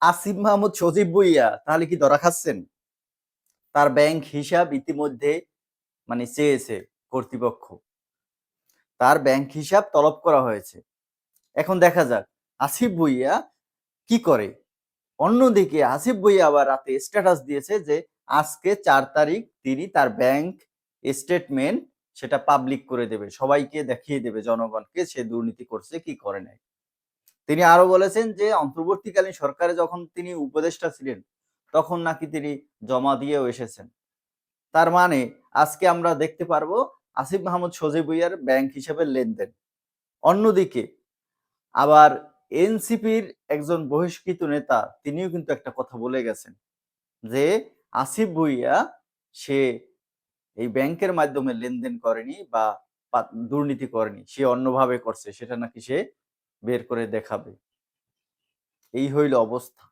আসিফ মাহমুদ সজীব ভুঁইয়া তাহলে কি ধরা খাচ্ছেন? তার ব্যাংক হিসাব ইতিমধ্যে চেয়েছে কর্তৃপক্ষ। তার ব্যাংক হিসাব তলব করা হয়েছে। এখন দেখা যাক আসিফ ভুঁইয়া কি করে। অন্যদিকে আসিফ ভুঁইয়া আবার রাতে স্ট্যাটাস দিয়েছে যে আজকে ৪ তারিখ তিনি তার ব্যাংক স্টেটমেন্ট সেটা পাবলিক করে দেবে। সবাইকে দেখিয়ে দেবে জনগণকে সে দুর্নীতি করছে কি করে নাই। তিনি আরো বলেছেন যে অন্তর্বর্তীকালীন সরকারে যখন তিনি উপদেষ্টা ছিলেন তখন নাকি তিনি জমা দিয়েও এসেছেন। তার মানে আজকে আমরা দেখতে পারবো আসিফ মাহমুদ সজীব ভুঁইয়ার ব্যাংক হিসাবের লেনদেন। অন্যদিকে আবার এনসিপির একজন বহিষ্কৃত নেতা তিনিও কিন্তু একটা কথা বলে গেছেন যে আসিফ ভুঁইয়া সে এই ব্যাংকের মাধ্যমে লেনদেন করেনি বা দুর্নীতি করেনি, সে অন্যভাবে করছে, সেটা নাকি সে বের করে দেখাবে। এই হইল অবস্থা।